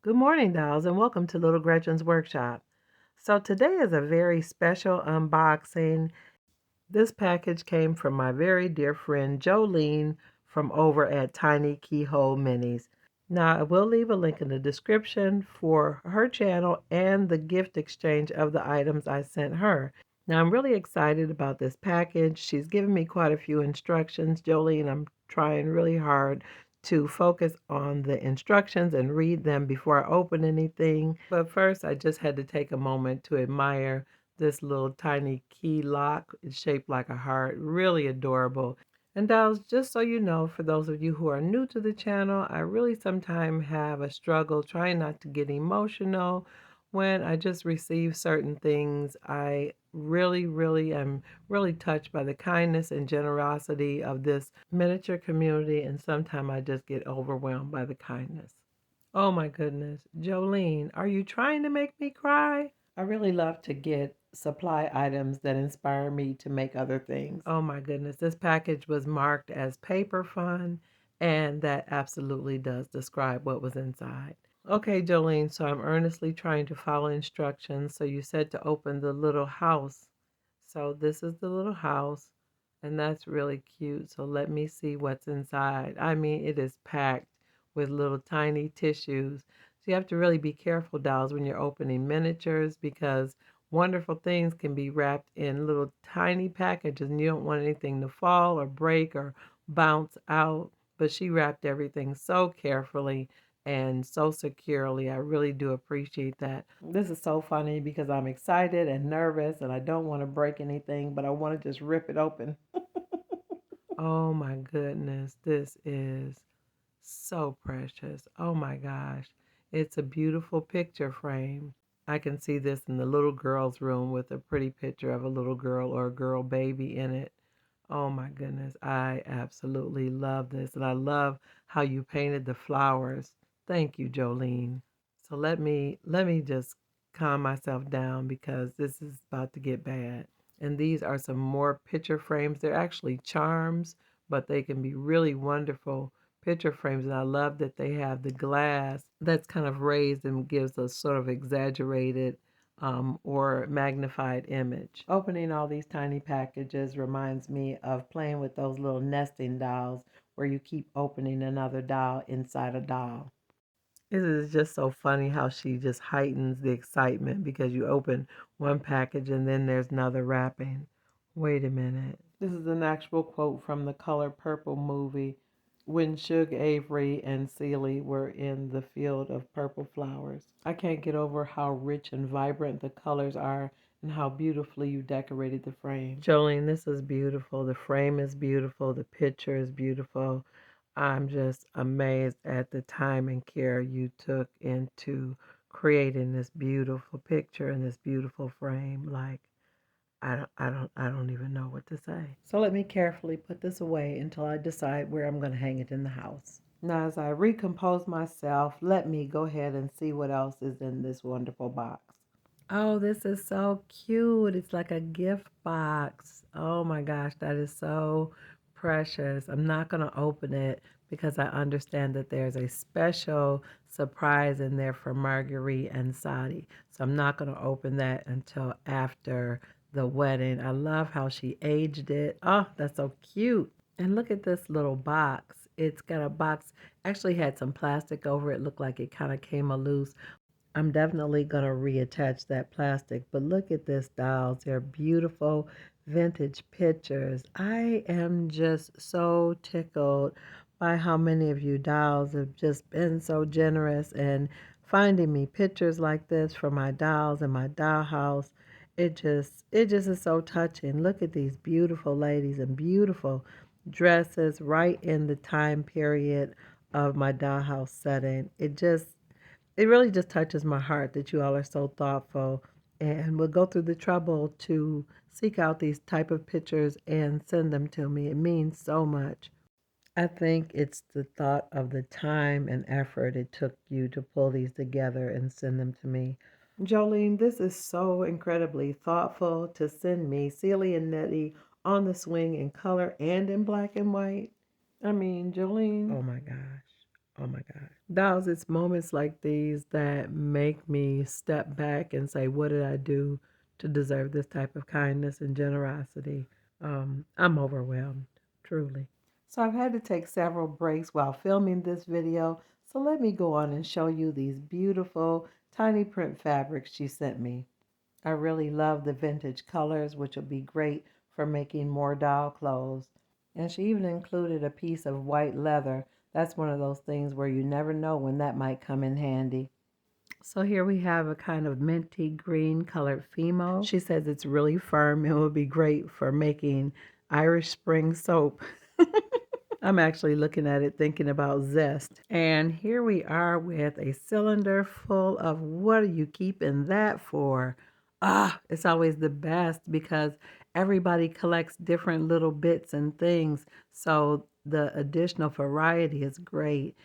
Good morning, dolls, and welcome to Little Gretchen's Workshop. So today is a very special unboxing. This package came from my very dear friend Jolene from over at Tiny Keyhole Minis. Now, I will leave a link in the description for her channel and the gift exchange of the items I sent her. Now, I'm really excited about this package. She's given me quite a few instructions. Jolene, I'm trying really hard to focus on the instructions and read them before I open anything. But first, I just had to take a moment to admire this little tiny key lock. It's shaped like a heart, really adorable. And dolls, just so you know, for those of you who are new to the channel, I really sometimes have a struggle trying not to get emotional when I just receive certain things. I really am really touched by the kindness and generosity of this miniature community, and sometimes I just get overwhelmed by the kindness. Oh my goodness. Jolene, are you trying to make me cry? I really love to get supply items that inspire me to make other things. Oh my goodness. This package was marked as paper fun, and that absolutely does describe what was inside. Okay, Jolene, so I'm earnestly trying to follow instructions. So you said to open the little house. So this is the little house, and that's really cute. So let me see what's inside. I mean, it is packed with little tiny tissues. So you have to really be careful, dolls, when you're opening miniatures because wonderful things can be wrapped in little tiny packages and you don't want anything to fall or break or bounce out. But she wrapped everything so carefully and so securely. I really do appreciate that. This is so funny because I'm excited and nervous and I don't want to break anything, but I want to just rip it open. Oh my goodness, this is so precious. Oh my gosh. It's a beautiful picture frame. I can see this in the little girl's room with a pretty picture of a little girl or a girl baby in it. Oh my goodness, I absolutely love this. And I love how you painted the flowers. Thank you, Jolene. So let me just calm myself down because this is about to get bad. And these are some more picture frames. They're actually charms, but they can be really wonderful picture frames. And I love that they have the glass that's kind of raised and gives a sort of exaggerated or magnified image. Opening all these tiny packages reminds me of playing with those little nesting dolls where you keep opening another doll inside a doll. It is just so funny how she just heightens the excitement because you open one package and then there's another wrapping. Wait a minute. This is an actual quote from the Color Purple movie when Suge Avery and Celie were in the field of purple flowers. I can't get over how rich and vibrant the colors are and how beautifully you decorated the frame. Jolene, this is beautiful. The frame is beautiful. The picture is beautiful. I'm just amazed at the time and care you took into creating this beautiful picture and this beautiful frame. Like, I don't even know what to say. So let me carefully put this away until I decide where I'm going to hang it in the house. Now, as I recompose myself, let me go ahead and see what else is in this wonderful box. Oh, this is so cute. It's like a gift box. Oh my gosh, that is so precious. I'm not going to open it because I understand that there's a special surprise in there for Marguerite and Sadi. So I'm not going to open that until after the wedding. I love how she aged it. Oh, that's so cute. And look at this little box. It's got a box, actually had some plastic over it. Looked like it kind of came loose. I'm definitely going to reattach that plastic. But look at this, dolls. They're beautiful vintage pictures. I am just so tickled by how many of you dolls have just been so generous and finding me pictures like this for my dolls and my dollhouse. It just is so touching. Look at these beautiful ladies and beautiful dresses right in the time period of my dollhouse setting. It really just touches my heart that you all are so thoughtful and will go through the trouble to seek out these type of pictures and send them to me. It means so much. I think it's the thought of the time and effort it took you to pull these together and send them to me. Jolene, this is so incredibly thoughtful to send me Celie and Nettie on the swing in color and in black and white. I mean, Jolene. Oh my gosh. Oh my God. Dolls, it's moments like these that make me step back and say, what did I do to deserve this type of kindness and generosity? I'm overwhelmed, truly. So I've had to take several breaks while filming this video. So let me go on and show you these beautiful tiny print fabrics she sent me. I really love the vintage colors, which will be great for making more doll clothes. And she even included a piece of white leather. That's one of those things where you never know when that might come in handy. So here we have a kind of minty green colored Fimo. She says it's really firm and will be great for making Irish Spring soap. I'm actually looking at it thinking about zest. And here we are with a cylinder full of what are you keeping that for? Ah, it's always the best because everybody collects different little bits and things. So the additional variety is great.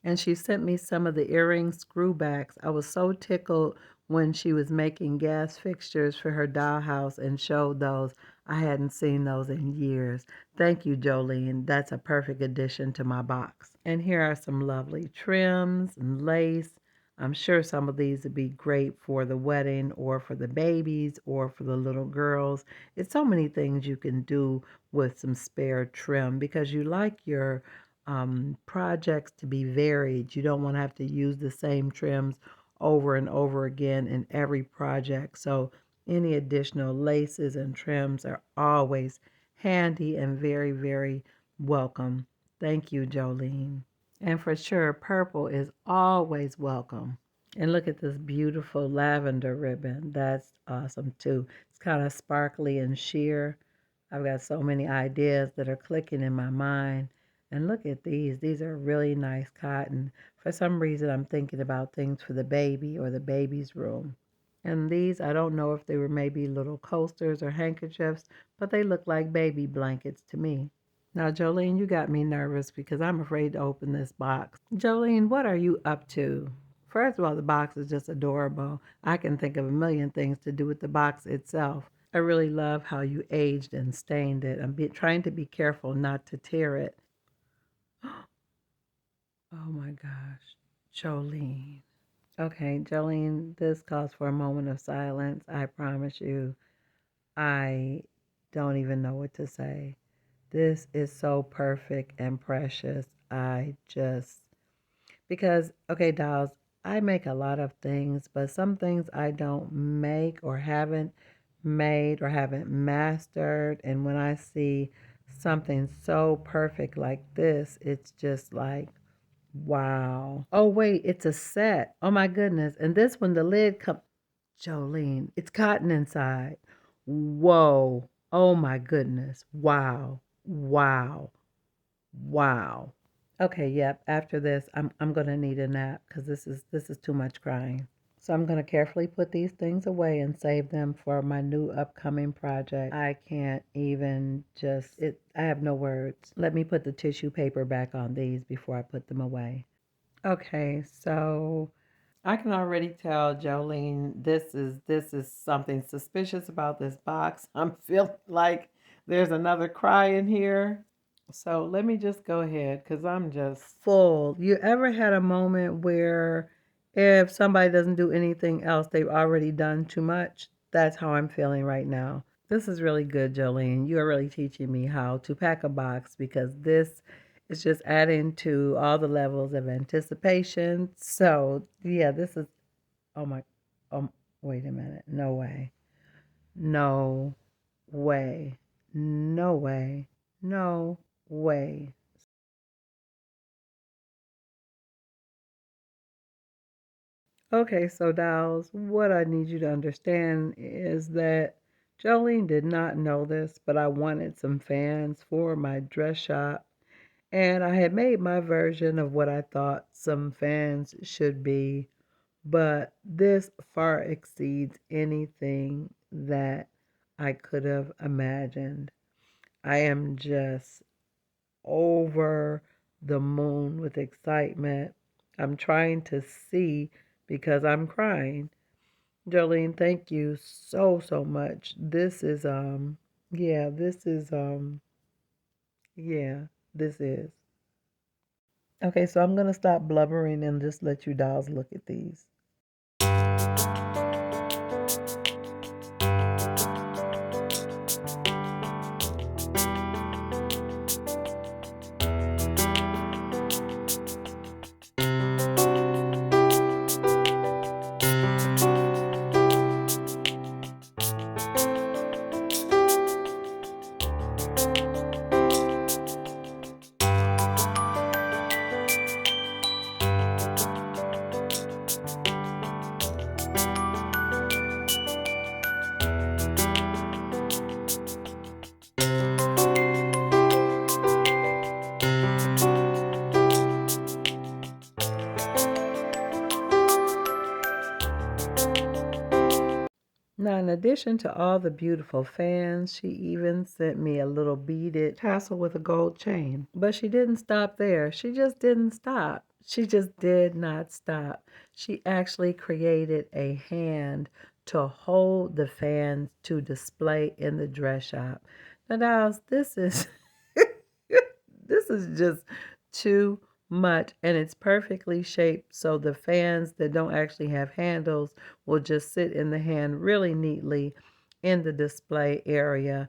And she sent me some of the earring screwbacks. I was so tickled when she was making gas fixtures for her dollhouse and showed those. I hadn't seen those in years. Thank you, Jolene. That's a perfect addition to my box. And here are some lovely trims and lace. I'm sure some of these would be great for the wedding or for the babies or for the little girls. It's so many things you can do with some spare trim because you like your projects to be varied. You don't want to have to use the same trims over and over again in every project. So any additional laces and trims are always handy and very, very welcome. Thank you, Jolene. And for sure, purple is always welcome. And look at this beautiful lavender ribbon. That's awesome too. It's kind of sparkly and sheer. I've got so many ideas that are clicking in my mind. And look at these. These are really nice cotton. For some reason, I'm thinking about things for the baby or the baby's room. And these, I don't know if they were maybe little coasters or handkerchiefs, but they look like baby blankets to me. Now, Jolene, you got me nervous because I'm afraid to open this box. Jolene, what are you up to? First of all, the box is just adorable. I can think of a million things to do with the box itself. I really love how you aged and stained it. Trying to be careful not to tear it. Oh my gosh, Jolene. Okay, Jolene, this calls for a moment of silence. I promise you, I don't even know what to say. This is so perfect and precious. Because, okay, dolls, I make a lot of things, but some things I don't make or haven't made or haven't mastered. And when I see something so perfect like this, it's just like, wow. Oh, wait, it's a set. Oh, my goodness. And this one, the lid comes, Jolene, it's cotton inside. Whoa. Oh, my goodness. Wow. Wow. Wow. Okay, yep. After this, I'm gonna need a nap because this is too much crying. So I'm gonna carefully put these things away and save them for my new upcoming project. I can't even I have no words. Let me put the tissue paper back on these before I put them away. Okay, so I can already tell, Jolene, this is something suspicious about this box. I'm feeling like there's another cry in here. So let me just go ahead because I'm just full. You ever had a moment where if somebody doesn't do anything else, they've already done too much? That's how I'm feeling right now. This is really good, Jolene. You are really teaching me how to pack a box because this is just adding to all the levels of anticipation. So, yeah, this is, oh my, wait a minute. No way. No way. No way. No way. Okay, so dolls, what I need you to understand is that Jolene did not know this, but I wanted some fans for my dress shop. And I had made my version of what I thought some fans should be, but this far exceeds anything that I could have imagined. I am just over the moon with excitement. I'm trying to see because I'm crying. Jolene, thank you so, so much. Yeah, this is, yeah, this is. Okay, so I'm going to stop blubbering and just let you dolls look at these. Now, in addition to all the beautiful fans, she even sent me a little beaded tassel with a gold chain. But she didn't stop there. She just didn't stop. She just did not stop. She actually created a hand to hold the fans to display in the dress shop. Now, dolls, this is this is just too much, and it's perfectly shaped so the fans that don't actually have handles will just sit in the hand really neatly in the display area.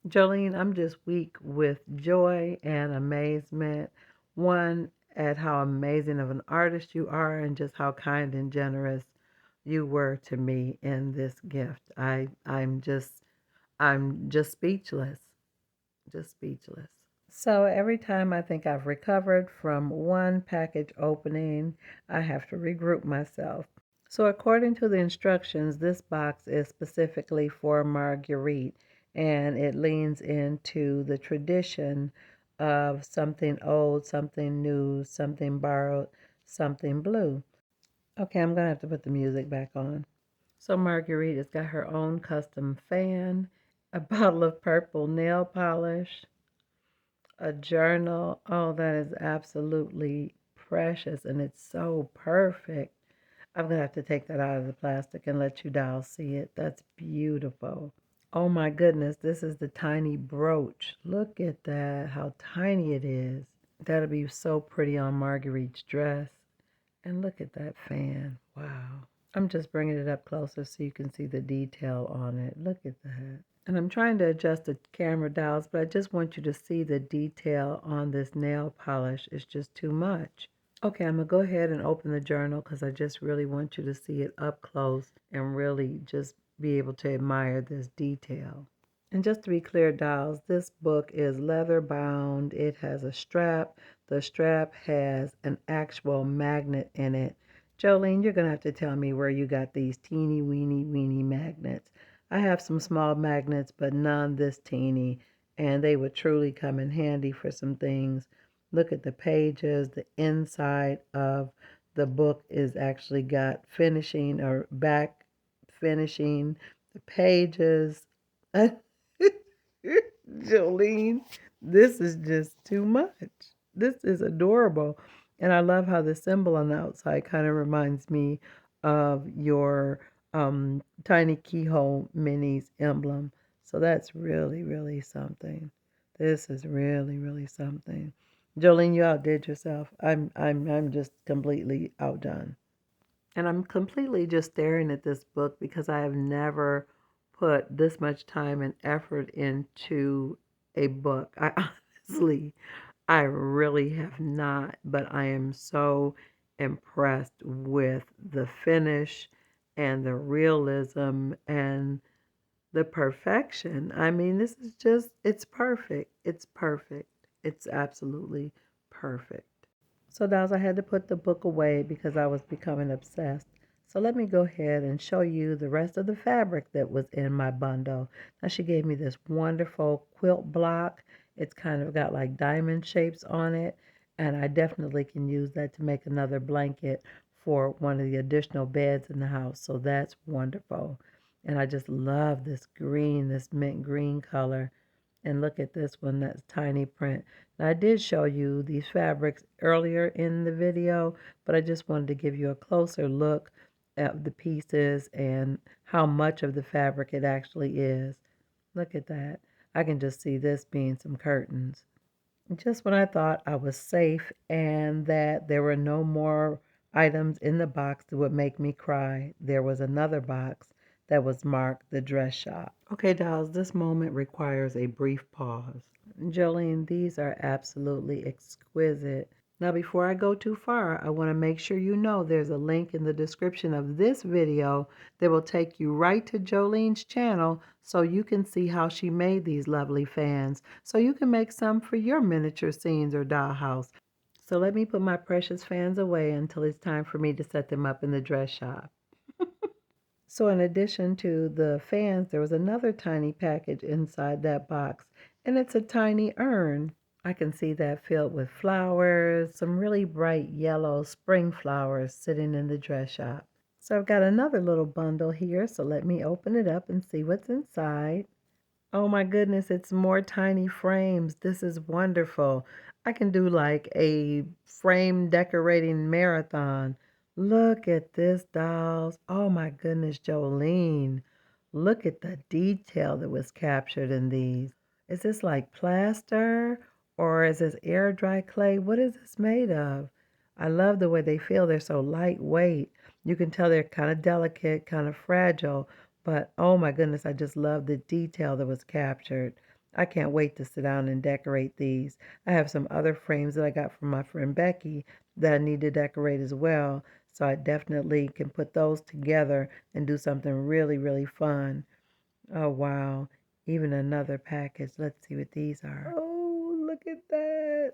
Jolene, I'm just weak with joy and amazement. One, at how amazing of an artist you are and just how kind and generous you were to me in this gift. I'm just speechless. Just speechless. So every time I think I've recovered from one package opening, I have to regroup myself. So according to the instructions, this box is specifically for Marguerite, and it leans into the tradition of something old, something new, something borrowed, something blue. Okay, I'm going to have to put the music back on. So Marguerite has got her own custom fan, a bottle of purple nail polish, a journal. Oh, that is absolutely precious, and it's so perfect. I'm gonna have to take that out of the plastic and let you dolls see it. That's beautiful. Oh my goodness, this is the tiny brooch. Look at that, how tiny it is. That'll be so pretty on Marguerite's dress. And look at that fan. Wow. I'm just bringing it up closer so you can see the detail on it. Look at that. And I'm trying to adjust the camera dials, but I just want you to see the detail on this nail polish. It's just too much. Okay, I'm going to go ahead and open the journal because I just really want you to see it up close and really just be able to admire this detail. And just to be clear, dolls, this book is leather bound. It has a strap. The strap has an actual magnet in it. Jolene, you're going to have to tell me where you got these teeny weeny magnets. I have some small magnets, but none this teeny, and they would truly come in handy for some things. Look at the pages. The inside of the book is actually got finishing or back finishing. The pages. Jolene, this is just too much. This is adorable. And I love how the symbol on the outside kind of reminds me of your tiny keyhole minis emblem. So that's really, really something. This is really, really something. Jolene, you outdid yourself. I'm just completely outdone. And I'm completely just staring at this book because I have never put this much time and effort into a book. I really have not, but I am so impressed with the finish and the realism and the perfection. I mean, this is just, it's perfect. It's perfect. It's absolutely perfect. So, dolls, I had to put the book away because I was becoming obsessed. So let me go ahead and show you the rest of the fabric that was in my bundle. Now, she gave me this wonderful quilt block. It's kind of got like diamond shapes on it, and I definitely can use that to make another blanket for one of the additional beds in the house. So that's wonderful. And I just love this green, this mint green color. And look at this one, that's tiny print. Now, I did show you these fabrics earlier in the video, but I just wanted to give you a closer look at the pieces and how much of the fabric it actually is. Look at that. I can just see this being some curtains. Just when I thought I was safe and that there were no more items in the box that would make me cry, there was another box that was marked the dress shop. Okay, dolls, this moment requires a brief pause. Jolene, these are absolutely exquisite. Now, before I go too far, I want to make sure you know there's a link in the description of this video that will take you right to Jolene's channel so you can see how she made these lovely fans, so you can make some for your miniature scenes or dollhouse. So let me put my precious fans away until it's time for me to set them up in the dress shop. So in addition to the fans, there was another tiny package inside that box, and it's a tiny urn. I can see that filled with flowers, some really bright yellow spring flowers sitting in the dress shop. So I've got another little bundle here, so let me open it up and see what's inside. Oh my goodness, it's more tiny frames. This is wonderful. I can do like a frame decorating marathon. Look at this, dolls. Oh my goodness, Jolene. Look at the detail that was captured in these. Is this like plaster or is this air dry clay? What is this made of? I love the way they feel. They're so lightweight. You can tell they're kind of delicate, kind of fragile, but oh my goodness, I just love the detail that was captured. I can't wait to sit down and decorate these. I have some other frames that I got from my friend Becky that I need to decorate as well. So I definitely can put those together and do something really, really fun. Oh, wow. Even another package. Let's see what these are. Oh, look at that.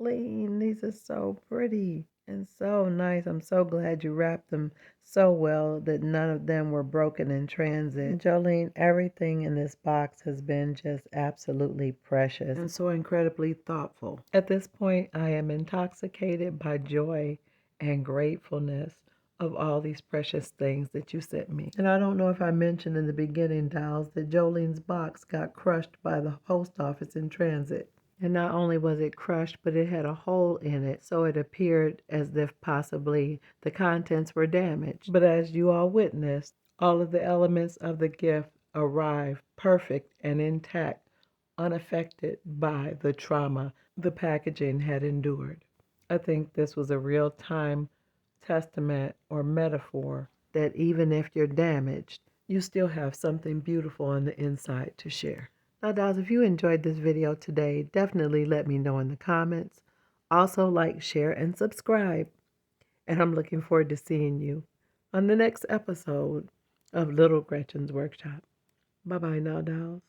Jolene, these are so pretty and so nice. I'm so glad you wrapped them so well that none of them were broken in transit. Jolene, everything in this box has been just absolutely precious and so incredibly thoughtful. At this point, I am intoxicated by joy and gratefulness of all these precious things that you sent me. And I don't know if I mentioned in the beginning, dolls, that Jolene's box got crushed by the post office in transit. And not only was it crushed, but it had a hole in it, so it appeared as if possibly the contents were damaged. But as you all witnessed, all of the elements of the gift arrived perfect and intact, unaffected by the trauma the packaging had endured. I think this was a real-time testament or metaphor that even if you're damaged, you still have something beautiful on the inside to share. Now, dolls, if you enjoyed this video today, definitely let me know in the comments. Also, like, share, and subscribe. And I'm looking forward to seeing you on the next episode of Little Gretchen's Workshop. Bye-bye now, dolls.